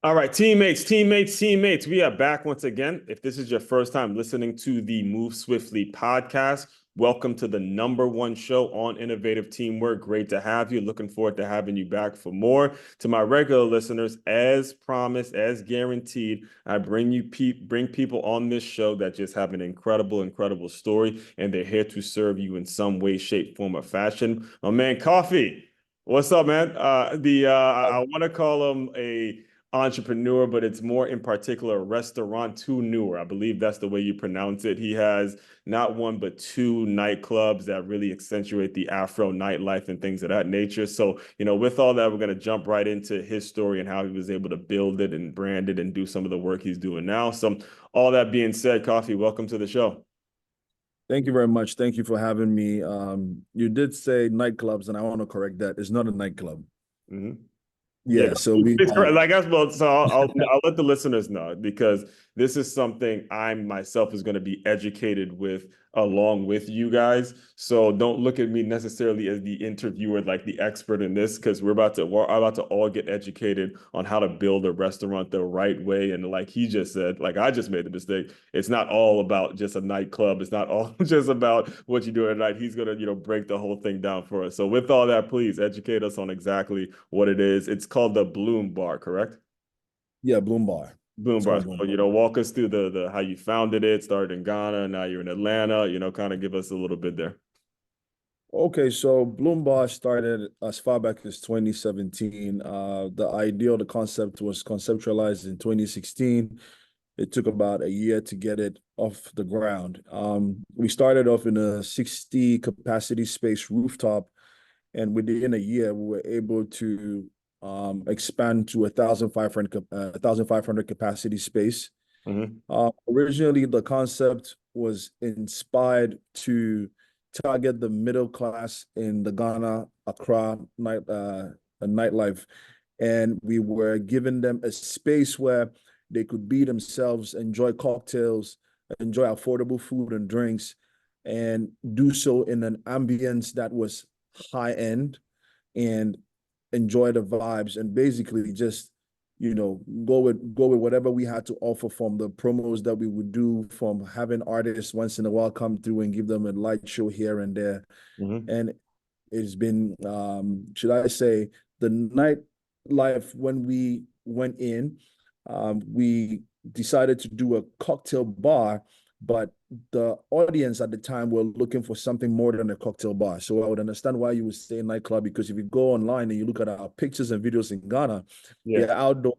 All right, teammates. We are back once again. If this is your first time listening to the Move Swiftly podcast, welcome to the number one show on innovative teamwork. Great to have you. Looking forward to having you back for more. To my regular listeners, as promised, as guaranteed, I bring people on this show that just have an incredible story, and they're here to serve you in some way, shape, form, or fashion. My man, Kofi. What's up, man? I want to call him a entrepreneur, but it's more in particular restaurateur. I believe that's the way you pronounce it. He has not one but two nightclubs that really accentuate the Afro nightlife and things of that nature. So, with all that, we're going to jump right into his story and how he was able to build it and brand it and do some of the work he's doing now. So, all that being said, Kofi, welcome to the show. Thank you very much. Thank you for having me. You did say nightclubs, and I want to correct that. It's not a nightclub. Mm-hmm. Yeah, Yeah, so we it's correct. Like as well. So I'll let the listeners know because this is something I myself is going to be educated with along with you guys. So don't look at me necessarily as the interviewer, like the expert in this, because we're about to all get educated on how to build a restaurant the right way. And like he just said, like I just made the mistake. It's not all about just a nightclub. It's not all just about what you do at night. He's gonna, break the whole thing down for us. So with all that, please educate us on exactly what it is. It's called the Bloom Bar, correct? Yeah, Bloom Bar. Bloom It's Bar. called So, Bloom Bar. walk us through the how you founded it, started in Ghana, now you're in Atlanta, kind of give us a little bit there. Okay, so Bloom Bar started as far back as 2017. The idea, the concept was conceptualized in 2016. It took about a year to get it off the ground. We started off in a 60 capacity space rooftop, and within a year, we were able to expand to 1,500 capacity space. Mm-hmm. Originally, the concept was inspired to target the middle class in the Ghana Accra nightlife, and we were giving them a space where they could be themselves, enjoy cocktails, enjoy affordable food and drinks, and do so in an ambience that was high end and enjoy the vibes and basically just go with whatever we had to offer, from the promos that we would do, from having artists once in a while come through and give them a light show here and there. Mm-hmm. And it's been should I say, the nightlife, when we went in, we decided to do a cocktail bar, but the audience at the time were looking for something more than a cocktail bar. So I would understand why you would say nightclub, because if you go online and you look at our pictures and videos in Ghana, Yeah. they're outdoor,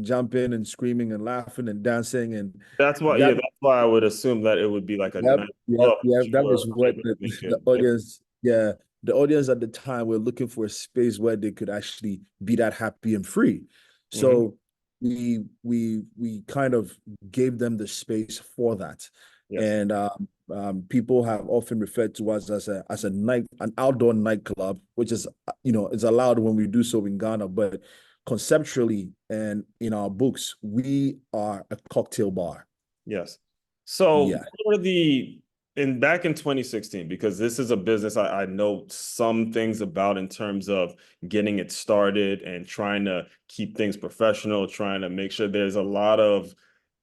jumping and screaming and laughing and dancing, and Yeah, that that's why I would assume that it would be like a yep, nice yep, club yep. that you That were was what able to the, make the it. Yeah. audience, yeah, the audience at the time were looking for a space where they could actually be that happy and free. Mm-hmm. So we kind of gave them the space for that, Yes. and people have often referred to us as an outdoor nightclub, which is is allowed when we do so in Ghana, but conceptually and in our books, we are a cocktail bar. Yes. So Yeah. for the in back in 2016, because this is a business I know some things about in terms of getting it started and trying to keep things professional, trying to make sure there's a lot of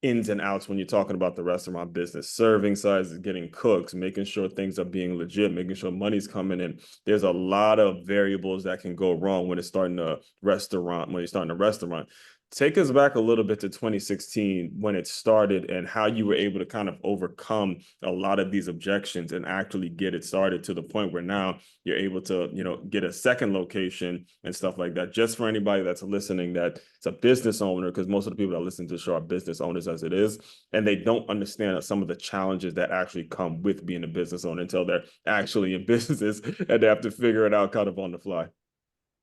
ins and outs when you're talking about the restaurant business, serving sizes, getting cooks, making sure things are being legit, making sure money's coming in. There's a lot of variables that can go wrong when you're starting a restaurant. Take us back a little bit to 2016 when it started and how you were able to kind of overcome a lot of these objections and actually get it started to the point where now you're able to, get a second location and stuff like that. Just for anybody that's listening, that it's a business owner, because most of the people that listen to the show are business owners as it is, and they don't understand some of the challenges that actually come with being a business owner until they're actually in business and they have to figure it out kind of on the fly.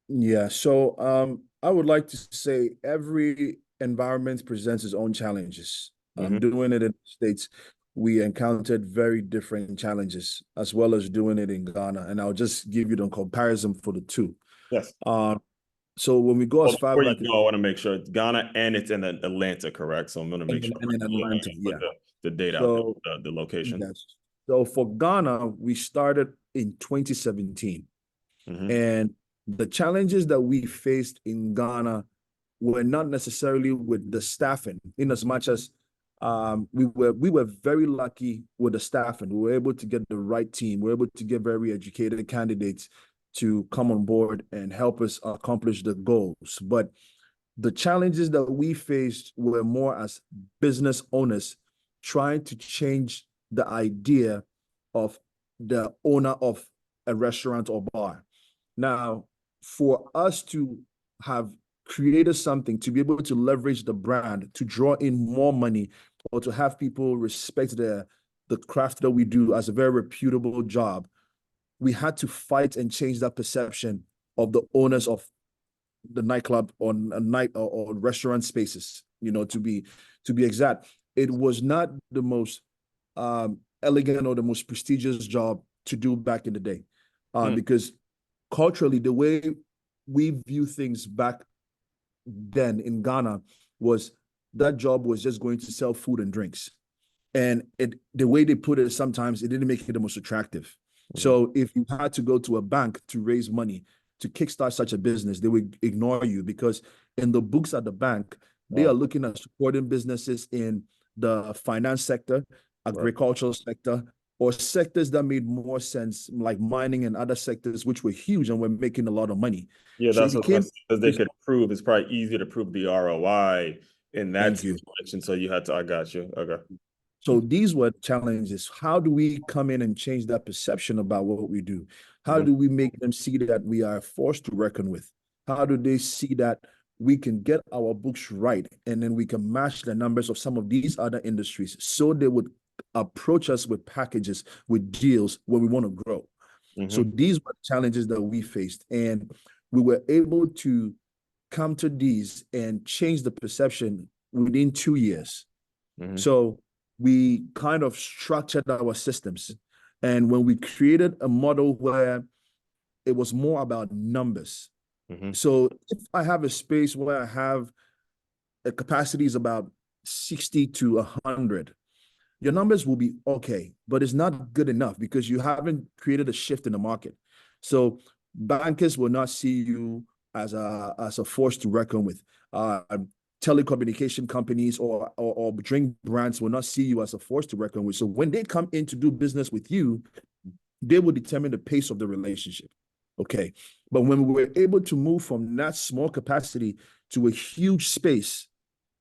Yeah, so I would like to say every environment presents its own challenges. Mm-hmm. Doing it in the States, we encountered very different challenges, as well as doing it in Ghana. And I'll just give you the comparison for the two. Yes. Uh, so when we go Well, as far before you back as go, I want to make sure it's Ghana and it's in Atlanta, correct? So I'm going to make sure and in Atlanta, put yeah. the date out So there, the location. yes. So for Ghana, we started in 2017. Mm-hmm. And the challenges that we faced in Ghana were not necessarily with the staffing, in as much as we were very lucky with the staffing. We were able to get the right team. We were able to get very educated candidates to come on board and help us accomplish the goals. But the challenges that we faced were more as business owners trying to change the idea of the owner of a restaurant or bar. Now, for us to have created something to be able to leverage the brand to draw in more money or to have people respect the craft that we do as a very reputable job, we had to fight and change that perception of the owners of the nightclub or a night or restaurant spaces, to be exact. It was not the most elegant or the most prestigious job to do back in the day, because culturally, the way we view things back then in Ghana was that job was just going to sell food and drinks. And the way they put it, sometimes it didn't make it the most attractive. So if you had to go to a bank to raise money to kickstart such a business, they would ignore you, because in the books at the bank, they are looking at supporting businesses in the finance sector, agricultural sector, or sectors that made more sense, like mining and other sectors, which were huge and were making a lot of money. Yeah, So that's it what became, because they could prove it's probably easier to prove the ROI in that thank you. situation. So you had to, I got you. Okay. So these were challenges. How do we come in and change that perception about what we do? How do we make them see that we are a force to reckon with? How do they see that we can get our books right and then we can match the numbers of some of these other industries so they would approach us with packages, with deals when we want to grow? So these were challenges that we faced, and we were able to come to these and change the perception within 2 years. So we kind of structured our systems. And when we created a model where it was more about numbers. So if I have a space where I have a capacity is about 60 to 100, your numbers will be okay, but it's not good enough because you haven't created a shift in the market. So bankers will not see you as a force to reckon with. Telecommunication companies or drink brands will not see you as a force to reckon with. So when they come in to do business with you, they will determine the pace of the relationship. Okay. But when we were able to move from that small capacity to a huge space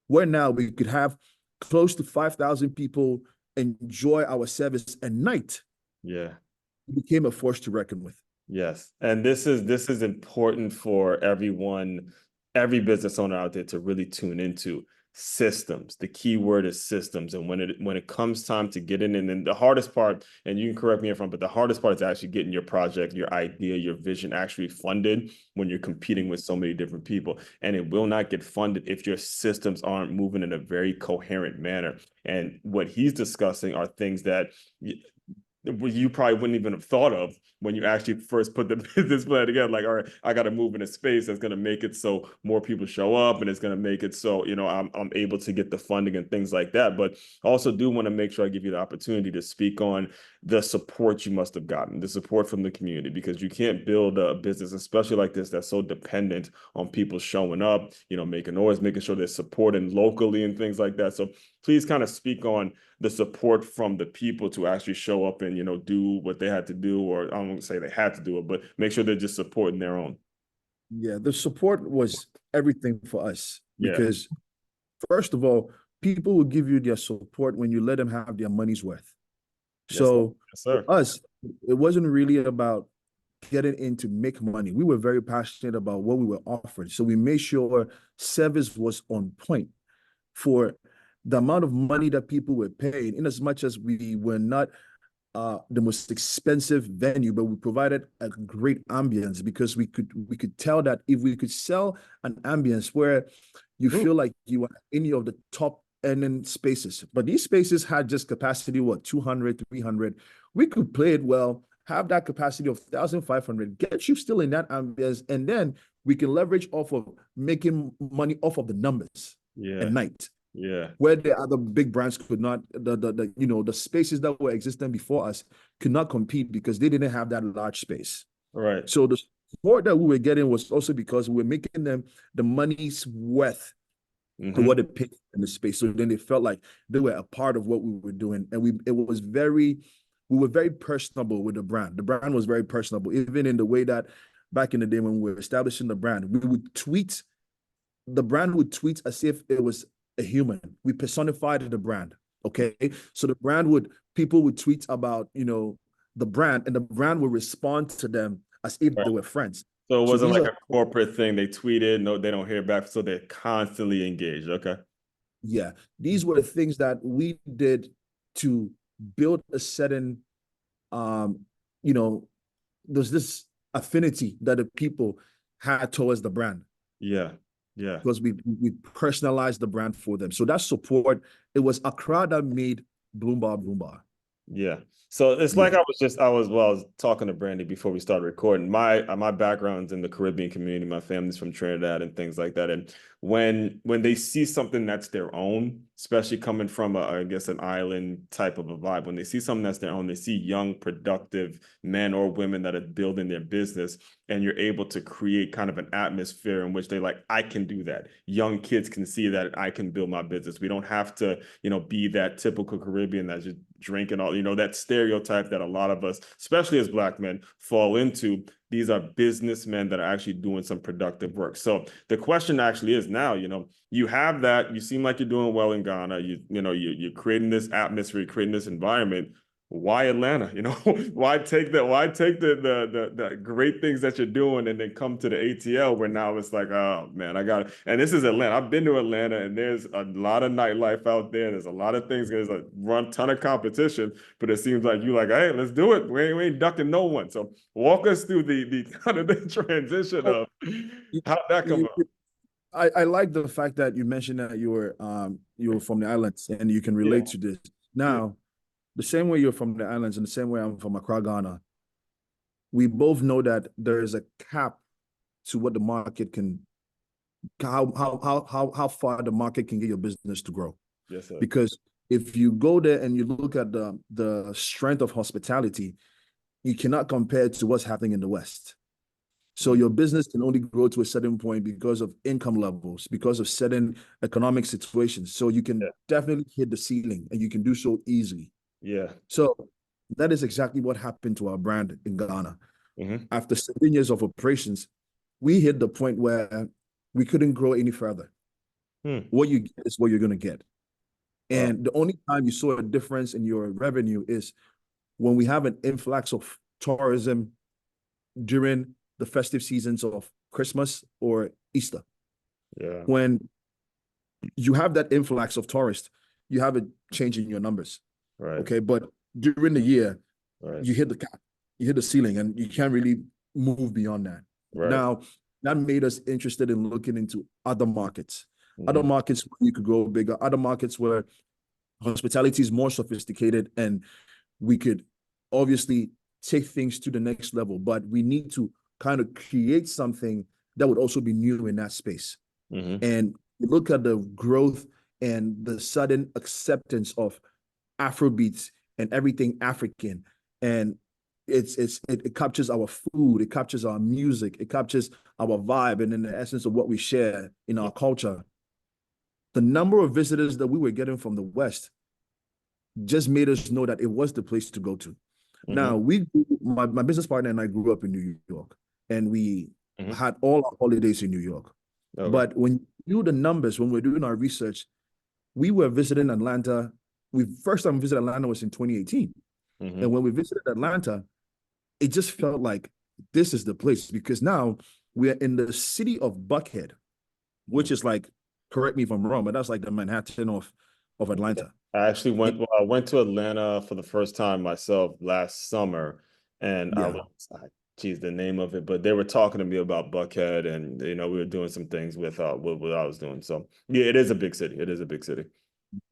where now we could have close to 5,000 people enjoy our service at night, Yeah. it became a force to reckon with. Yes. And this is important for everyone, every business owner out there to really tune into systems. The key word is systems. And when it comes time to get in, and then the hardest part, and you can correct me if I'm, but the hardest part is actually getting your project, your idea, your vision actually funded when you're competing with so many different people. And it will not get funded if your systems aren't moving in a very coherent manner. And what he's discussing are things that you probably wouldn't even have thought of when you actually first put the business plan together. Like, all right, I got to move in a space that's going to make it so more people show up, and it's going to make it so I'm able to get the funding and things like that. But I also do want to make sure I give you the opportunity to speak on the support you must have gotten, the support from the community, because you can't build a business, especially like this, that's so dependent on people showing up, making noise, making sure they're supporting locally and things like that. So please kind of speak on the support from the people to actually show up and, do what they had to do, or I don't want to say they had to do it, but make sure they're just supporting their own. Yeah, the support was everything for us Yeah. because, first of all, people will give you their support when you let them have their money's worth. Yes, sir. So Yes, for sir. us, it wasn't really about getting in to make money. We were very passionate about what we were offering. So we made sure service was on point for the amount of money that people were paying, in as much as we were not the most expensive venue, but we provided a great ambience because we could tell that if we could sell an ambience where you feel like you are any of the top earning spaces, but these spaces had just capacity, 200, 300, we could play it well, have that capacity of 1,500, get you still in that ambience, and then we can leverage off of making money off of the numbers at night. Yeah. Where the other big brands could not, the spaces that were existing before us could not compete because they didn't have that large space. Right. So the support that we were getting was also because we were making them the money's worth to Mm-hmm. what it paid in the space. So then they felt like they were a part of what we were doing. And we were very personable with the brand. The brand was very personable, even in the way that back in the day when we were establishing the brand, the brand would tweet as if it was a human. We personified the brand. Okay. So people would tweet about, the brand, and the brand would respond to them as if Right. they were friends. So it So wasn't these like are, a corporate thing. They tweeted, no, they don't hear back, so they're constantly engaged. Okay. yeah, these were the things that we did to build a certain, um, you know, there's this affinity that the people had towards the brand Yeah. Yeah. because we personalized the brand for them. So that support, it was Accra that made Bloom Bar Bloom Bar. Yeah. So it's Yeah. like I was talking to Brandy before we started recording. My background's in the Caribbean community. My family's from Trinidad and things like that. And when they see something that's their own, especially coming from I guess an island type of a vibe, when they see something that's their own, they see young, productive men or women that are building their business, and you're able to create kind of an atmosphere in which they like, I can do that. Young kids can see that I can build my business. We don't have to, be that typical Caribbean that's just drinking all, that stereotype that a lot of us, especially as Black men, fall into. These are businessmen that are actually doing some productive work. So the question actually is now, you have that, you seem like you're doing well in Ghana. You're creating this atmosphere, creating this environment. Why Atlanta? Why take the great things that you're doing and then come to the ATL where now it's like, oh man, I got it. And this is Atlanta. I've been to Atlanta and there's a lot of nightlife out there. There's a lot of things. There's a ton of competition, but it seems like you like, hey, let's do it. We ain't ducking no one. So walk us through the kind of the transition Oh, of how that come up. I like the fact that you mentioned that you were from the islands and you can Yeah, relate to this. yeah, Now, the same way you're from the islands and the same way I'm from Accra, Ghana, we both know that there is a cap to what the market can how far the market can get your business to grow. yes, sir. Because if you go there and you look at the strength of hospitality, you cannot compare it to what's happening in the West. So Mhm. your business can only grow to a certain point because of income levels, because of certain economic situations. So you can Yeah, definitely hit the ceiling and you can do so easily. yeah. So that is exactly what happened to our brand in Ghana. Hmm. After 7 years of operations, we hit the point where we couldn't grow any further. Hmm. What you get is what you're going to get. Wow. And the only time you saw a difference in your revenue is when we have an influx of tourism during the festive seasons of Christmas or Easter. Yeah. When you have that influx of tourists, you have a change in your numbers. Right. Okay. But during the year, Right. you hit the cap, you hit the ceiling, and you can't really move beyond that. Right. Now, that made us interested in looking into other Hmm. markets where you could grow bigger, other markets where hospitality is more sophisticated and we could obviously take things to the next level, but we need to kind of create something that would also be new in that space. Hmm. And look at the growth and the sudden acceptance of Afrobeats and everything African. And it captures our food, it captures our music, it captures our vibe, and in the essence of what we share in our culture. The number of visitors that we were getting from the West just made us know that it was the place to go to. Hmm. Now, my business partner and I grew up in New York, and we Hmm. had all our holidays in New York. Okay. But when you do the numbers, when we're doing our research, we were visiting Atlanta. We first time we visited Atlanta was in 2018. And Hmm. when we visited Atlanta, it just felt like this is the place because now we're in the city of Buckhead, which is like, correct me if I'm wrong, but that's like the Manhattan of Atlanta. I actually And, went to Atlanta for the first time myself last summer, and yeah. geez, the name of it, but they were talking to me about Buckhead, and we were doing some things with what I was doing. So yeah, it is a big city. It is a big city.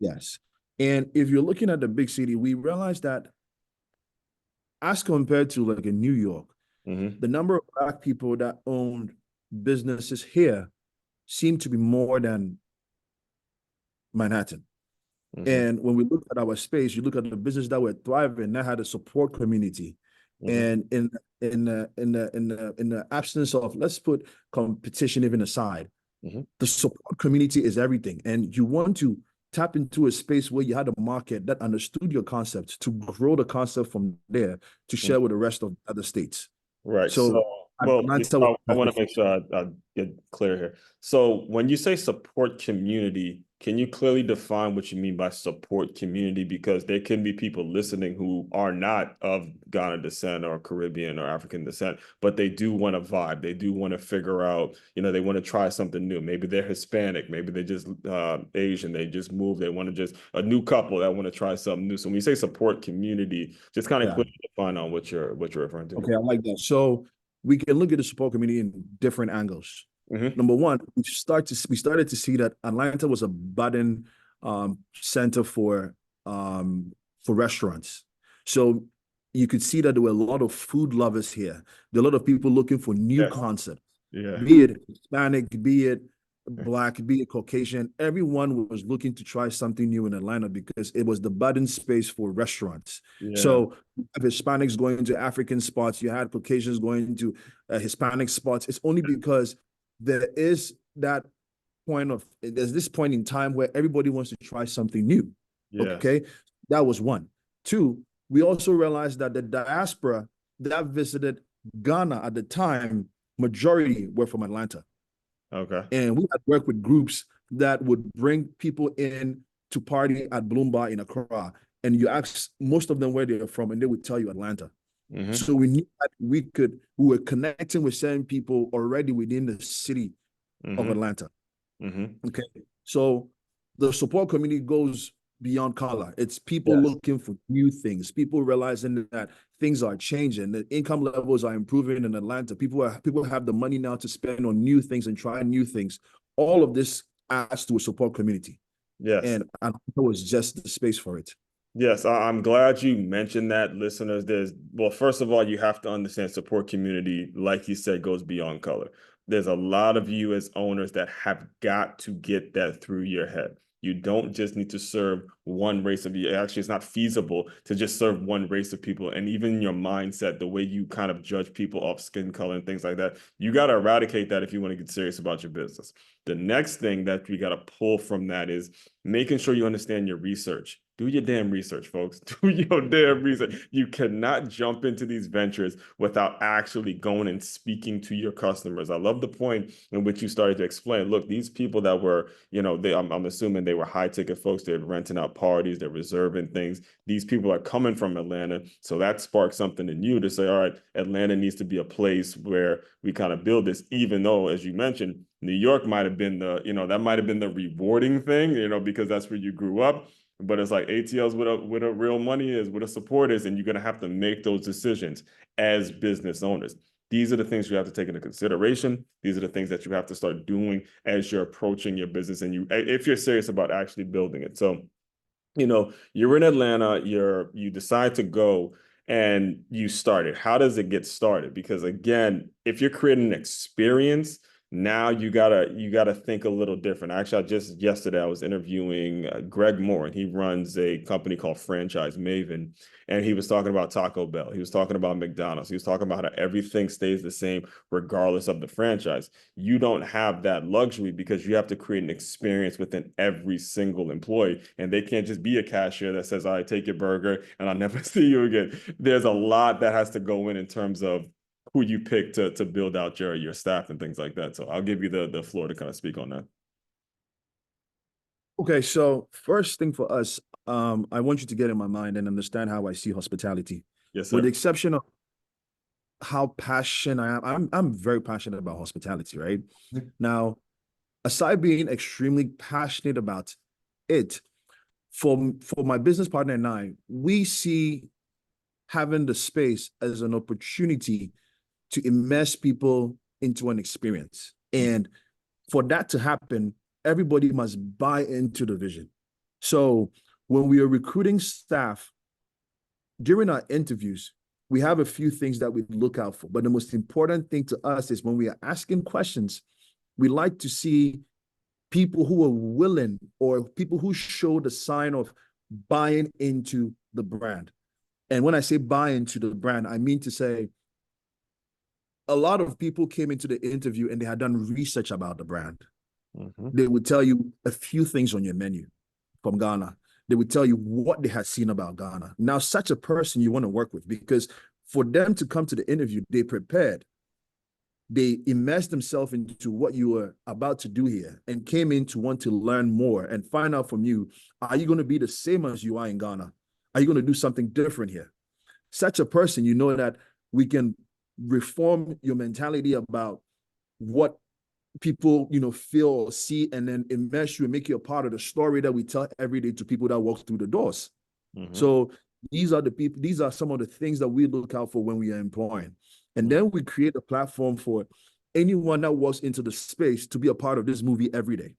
Yes. And if you're looking at the big city, we realize that as compared to like in New York, Hmm. the number of Black people that owned businesses here seem to be more than Manhattan. Hmm. And when we look at our space, you look at the business that were thriving, that had a support community. Hmm. And in the absence of, let's put competition even aside, Hmm. the support community is everything. And you want to tap into a space where you had a market that understood your concept to grow the concept from there to share with the rest of other states. Right. So, So well, Atlanta was I want perfect. to make sure I get clear here. So, when you say support community, can you clearly define what you mean by support community? Because there can be people listening who are not of Ghana descent or Caribbean or African descent, but they do want to vibe. They do want to figure out, they want to try something new. Maybe they're Hispanic, maybe they just Asian, they just moved, they want to just a new couple that want to try something new. So when you say support community, just kind of Yeah. clearly define on what you're referring to. Okay, I like that. So we can look at the support community in different angles. Hmm. Number one, we started to see that Atlanta was a budding center for restaurants. So you could see that there were a lot of food lovers here. There were a lot of people looking for new Yes. concepts, Yeah. be it Hispanic, be it Black, be it Caucasian. Everyone was looking to try something new in Atlanta because it was the budding space for restaurants. Yeah. So you have Hispanics going to African spots, you had Caucasians going to Hispanic spots. It's only because there is that there's this point in time where everybody wants to try something new. Yes. Okay. That was one. Two, we also realized that the diaspora that visited Ghana at the time, majority were from Atlanta. Okay. And we had worked with groups that would bring people in to party at Bloom Bar in Accra. And you ask most of them where they're from, and they would tell you Atlanta. Hmm. So we knew that we were connecting with certain people already within the city of Hmm. Atlanta. Hmm. Okay. So the support community goes beyond color. It's people Yes. looking for new things, people realizing that things are changing, the income levels are improving in Atlanta. People have the money now to spend on new things and try new things. All of this adds to a support community. Yes. And I know it's just the space for it. Yes, I'm glad you mentioned that, listeners. Well, first of all, you have to understand support community, like you said, goes beyond color. There's a lot of you as owners that have got to get that through your head. You don't just need to serve one race of you. Actually, it's not feasible to just serve one race of people. And even your mindset, the way you kind of judge people off skin color and things like that, you got to eradicate that if you want to get serious about your business. The next thing that we got to pull from that is making sure you understand your research. Do your damn research, folks. Do your damn research. You cannot jump into these ventures without actually going and speaking to your customers. I love the point in which you started to explain. Look, these people that were, I'm assuming they were high ticket folks. They're renting out parties. They're reserving things. These people are coming from Atlanta. So that sparked something in you to say, all right, Atlanta needs to be a place where we kind of build this, even though, as you mentioned, New York might have been that might have been the rewarding thing, because that's where you grew up. But it's like ATL's what a real money is, what a support is, and you're gonna have to make those decisions as business owners. These are the things you have to take into consideration. These are the things that you have to start doing as you're approaching your business and if you're serious about actually building it. So, you're in Atlanta, you decide to go and you start it. How does it get started? Because again, if you're creating an experience, now you gotta think a little different. Actually, just yesterday I was interviewing Greg Moore, and he runs a company called Franchise Maven, and he was talking about Taco Bell. He was talking about McDonald's. He was talking about how everything stays the same regardless of the franchise. You don't have that luxury because you have to create an experience within every single employee, and they can't just be a cashier that says, "All right, take your burger and I'll never see you again." There's a lot that has to go in terms of who you pick to build out your staff and things like that. So I'll give you the floor to kind of speak on that. Okay, so first thing for us, I want you to get in my mind and understand how I see hospitality. Yes, With the sir. exception of how passionate I am, I'm very passionate about hospitality, right? Now, aside being extremely passionate about it, for my business partner and I, we see having the space as an opportunity to immerse people into an experience. And for that to happen, everybody must buy into the vision. So when we are recruiting staff during our interviews, we have a few things that we look out for. But the most important thing to us is when we are asking questions, we like to see people who are willing or people who show the sign of buying into the brand. And when I say buy into the brand, I mean to say a lot of people came into the interview and they had done research about the brand. Mm-hmm. They would tell you a few things on your menu from Ghana. They would tell you what they had seen about Ghana. Now, such a person you want to work with, because for them to come to the interview, they prepared. They immersed themselves into what you were about to do here and came in to want to learn more and find out from you, are you going to be the same as you are in Ghana? Are you going to do something different here? Such a person, you know that we can reform your mentality about what people, feel or see, and then immerse you and make you a part of the story that we tell every day to people that walk through the doors. Mm-hmm. So these are some of the things that we look out for when we are employing. And Mm-hmm. then we create a platform for anyone that walks into the space to be a part of this movie every day.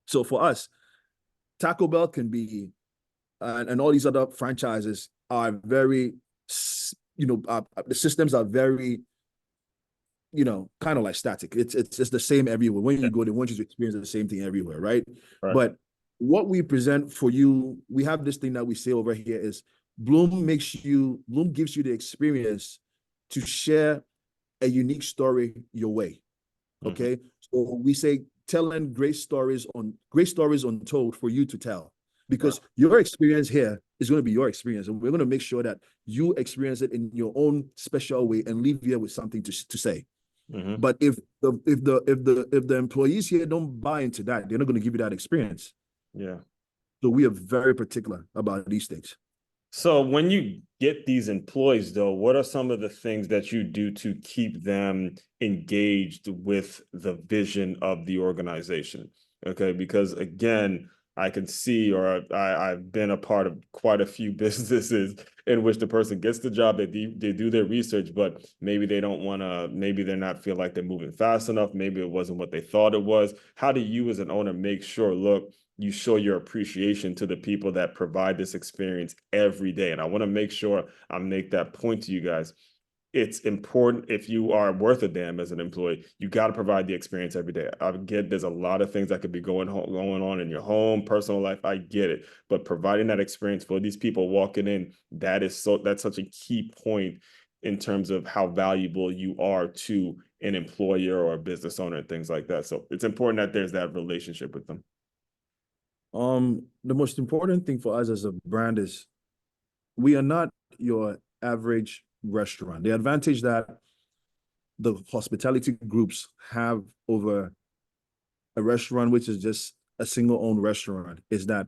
So for us, Taco Bell can be, and all these other franchises are very, the systems are very, kind of like static. It's the same everywhere. When Yeah. you go, they want you to experience the same thing everywhere, right? Right. But what we present for you, we have this thing that we say over here is Bloom gives you the experience to share a unique story your way. Mm-hmm. Okay. So we say telling great stories untold for you to tell. Right. Because your experience here is going to be your experience. And we're going to make sure that you experience it in your own special way and leave here with something to say. Mm-hmm. But if the employees here don't buy into that, they're not going to give you that experience. Yeah. So we are very particular about these things. So when you get these employees, though, what are some of the things that you do to keep them engaged with the vision of the organization? Okay, because again, I can see, or I've been a part of quite a few businesses in which the person gets the job, they do their research, but maybe they don't want to, maybe they're not feel like they're moving fast enough. Maybe it wasn't what they thought it was. How do you as an owner make sure, look, you show your appreciation to the people that provide this experience every day? And I want to make sure I make that point to you guys. It's important, if you are worth a damn as an employee, you got to provide the experience every day. I get there's a lot of things that could be going on in your home, personal life. I get it, but providing that experience for these people walking in, that's such a key point in terms of how valuable you are to an employer or a business owner and things like that. So it's important that there's that relationship with them. The most important thing for us as a brand is we are not your average restaurant. The advantage that the hospitality groups have over a restaurant, which is just a single owned restaurant, is that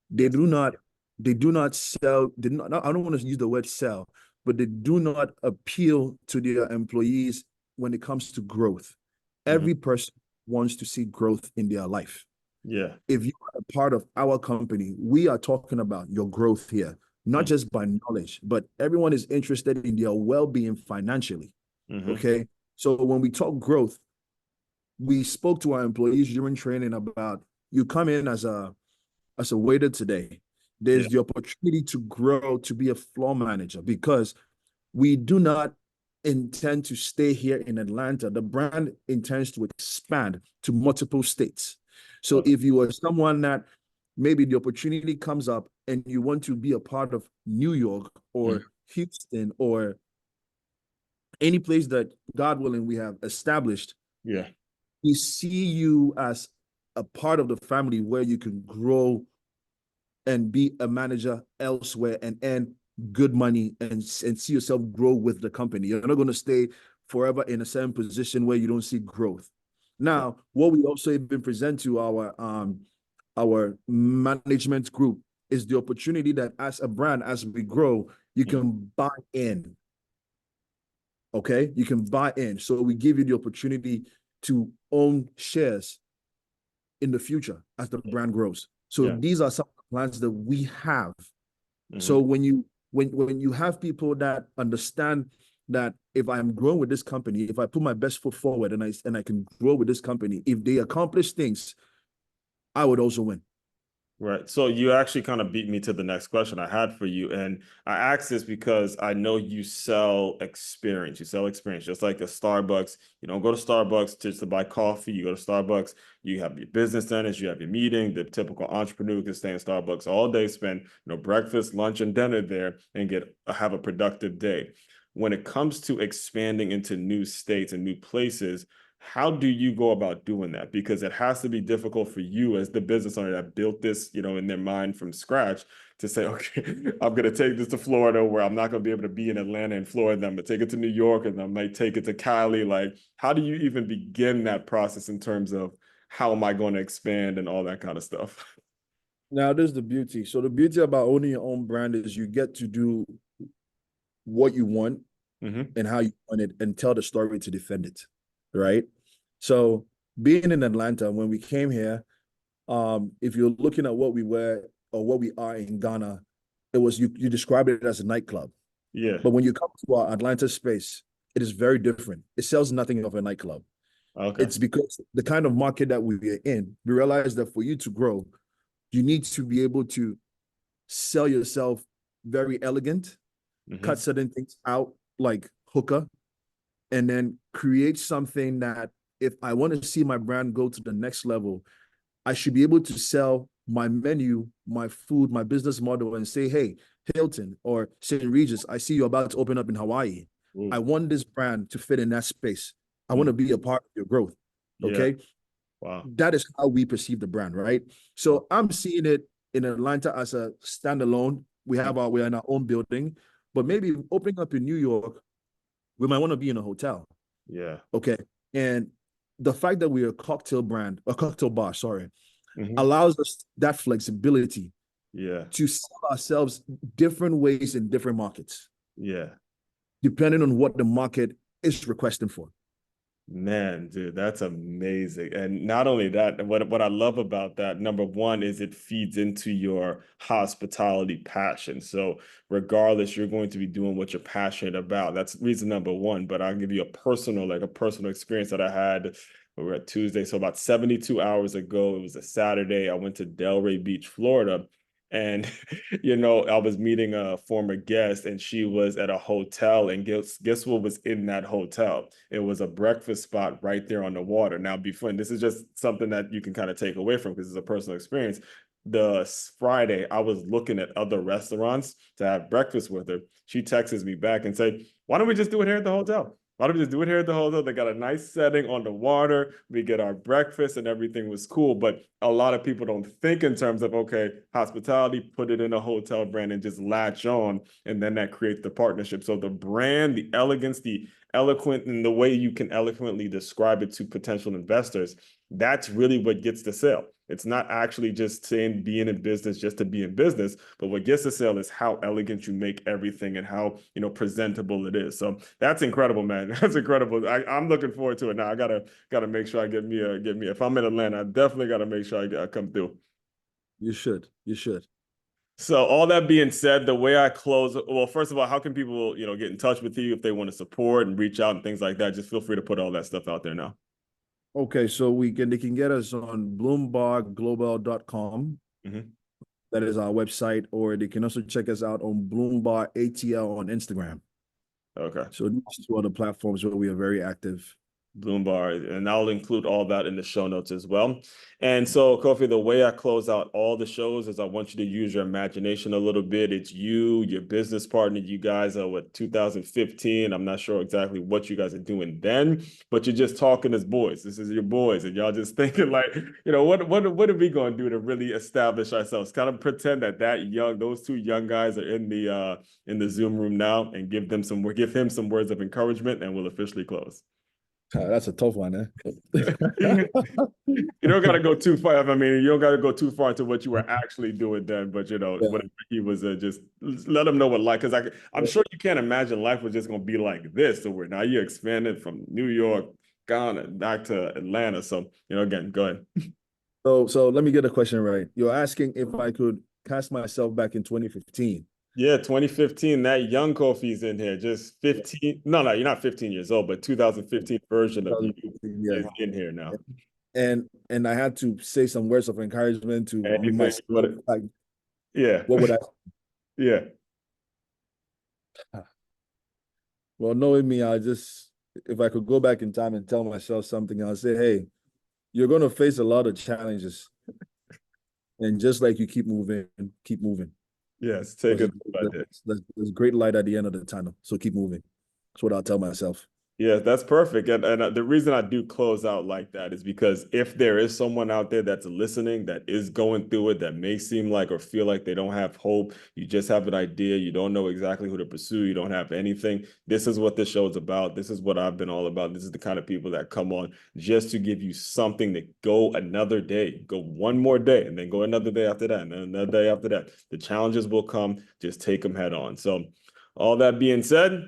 they Yes. do not they do not sell, I don't want to use the word sell, but they do not appeal to their employees when it comes to growth. Mm-hmm. Every person wants to see growth in their life. Yeah. If you are a part of our company, we are talking about your growth here, not just by knowledge, but everyone is interested in their well-being financially. Mm-hmm. Okay. So when we talk growth, we spoke to our employees during training about you come in as a waiter today. Yeah. There's the opportunity to grow to be a floor manager because we do not intend to stay here in Atlanta. The brand intends to expand to multiple states. So Okay. if you are someone that maybe the opportunity comes up and you want to be a part of New York or Mm-hmm. Houston or any place that God willing we have established, Yeah. we see you as a part of the family where you can grow and be a manager elsewhere and earn good money and see yourself grow with the company. You're not going to stay forever in a certain position where you don't see growth. Yeah. Now, what we also even present to our management group is the opportunity that as a brand, as we grow, you Mm-hmm. can buy in. Okay, you can buy in. So we give you the opportunity to own shares in the future as the brand grows. So Yeah. these are some plans that we have. Mm-hmm. So when you have people that understand that if I'm growing with this company, if I put my best foot forward and I can grow with this company, if they accomplish things, I would also win. Right. So you actually kind of beat me to the next question I had for you. And I asked this because I know you sell experience. You sell experience, just like a Starbucks. You don't go to Starbucks just to buy coffee. You go to Starbucks, you have your business dinners, you have your meeting. The typical entrepreneur can stay in Starbucks all day, spend, breakfast, lunch, and dinner there and have a productive day. When it comes to expanding into new states and new places, how do you go about doing that? Because it has to be difficult for you as the business owner that built this, in their mind from scratch to say, okay, I'm going to take this to Florida where I'm not going to be able to be in Atlanta and Florida. I'm going to take it to New York and I might take it to Cali. Like, how do you even begin that process in terms of how am I going to expand and all that kind of stuff? Now, there's the beauty. So the beauty about owning your own brand is you get to do what you want Mm-hmm. and how you want it and tell the story to defend it, right? So being in Atlanta, when we came here, if you're looking at what we were or what we are in Ghana, it was you described it as a nightclub. Yeah. But when you come to our Atlanta space, it is very different. It sells nothing of a nightclub. Okay. It's because the kind of market that we are in, we realize that for you to grow, you need to be able to sell yourself very elegant, cut Mm-hmm. certain things out like hookah, and then create something that if I want to see my brand go to the next level, I should be able to sell my menu, my food, my business model, and say, hey, Hilton or St. Regis, I see you're about to open up in Hawaii. I Ooh. want this brand to fit in that space. I want Mm. to be a part of your growth. Yeah. Okay. Wow. That is how we perceive the brand, right? Wow. So I'm seeing it in Atlanta as a standalone. We're in our own building, but maybe opening up in New York, we might want to be in a hotel. Yeah. Okay. And the fact that we're a cocktail bar, sorry, Mm-hmm. allows us that flexibility Yeah. to sell ourselves different ways in different markets, Yeah. depending on what the market is requesting for. Man, dude, that's amazing. And not only that, what I love about that, number one, is it feeds into your hospitality passion. So regardless, you're going to be doing what you're passionate about. That's reason number one. But I'll give you a personal experience that I had. We were at Tuesday, so about 72 hours ago, it was a Saturday. I went to Delray Beach, Florida. And I was meeting a former guest, and she was at a hotel, and guess what was in that hotel? It was a breakfast spot right there on the water. Now, before, and this is just something that you can kind of take away from because it's a personal experience. The Friday, I was looking at other restaurants to have breakfast with her. She texts me back and said, "Why don't we just do it here at the hotel? Why don't we just do it here at the hotel? They got a nice setting on the water. We get our breakfast and everything was cool." But a lot of people don't think in terms of, okay, hospitality, put it in a hotel brand and just latch on. And then that creates the partnership. So the brand, the elegance, the eloquent, and the way you can eloquently describe it to potential investors, that's really what gets the sale. It's not actually just saying being in business just to be in business, but what gets the sale is how elegant you make everything and how presentable it is. So that's incredible, man. That's incredible. I'm looking forward to it now. I gotta make sure I get me. If I'm in Atlanta, I definitely gotta make sure I come through. You should. You should. So all that being said, the way I close, well, first of all, how can people, get in touch with you if they want to support and reach out and things like that? Just feel free to put all that stuff out there now. Okay, so they can get us on bloombergglobal.com. Mhm. That is our website, or they can also check us out on Bloomberg ATL on Instagram. Okay. So these two other platforms where we are very active. Bloomberg, and I'll include all that in the show notes as well. And so, Kofi, the way I close out all the shows is I want you to use your imagination a little bit. It's you, your business partner. You guys are 2015. I'm not sure exactly what you guys are doing then, but you're just talking as boys. This is your boys, and y'all just thinking like, what are we going to do to really establish ourselves? Kind of pretend that young, those two young guys are in the Zoom room now, and give him some words of encouragement, and we'll officially close. That's a tough one, You eh? don't got to go too far. I mean, you don't got to go too far into what you were actually doing then, but Yeah. whatever he was, just let him know what life. Because I'm sure you can't imagine life was just going to be like this. So now you expanded from New York, Ghana, back to Atlanta. So again, go ahead. So let me get a question right. You're asking if I could cast myself back in 2015. Yeah, 2015. That young Kofi's in here. Just 15. No, you're not 15 years old, but 2015 version of you 2015, is yeah. in here now. And and I had to say some words of encouragement to Anything myself, you want to, like yeah, what would I? yeah, Well, knowing me, I just if I could go back in time and tell myself something, I'll say, hey, you're going to face a lot of challenges, and just like you keep moving, yes. Take because it by day. there's great light at the end of the tunnel. So keep moving. That's what I'll tell myself. Yeah, that's perfect. And the reason I do close out like that is because if there is someone out there that's listening that is going through it, that may seem like or feel like they don't have hope, you just have an idea, you don't know exactly who to pursue, you don't have anything. This is what this show is about. This is what I've been all about. This is the kind of people that come on just to give you something to go another day, go one more day, and then go another day after that, and then another day after that. The challenges will come. Just take them head on. So, all that being said,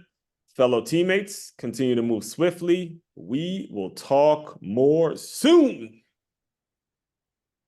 fellow teammates, continue to move swiftly. We will talk more soon.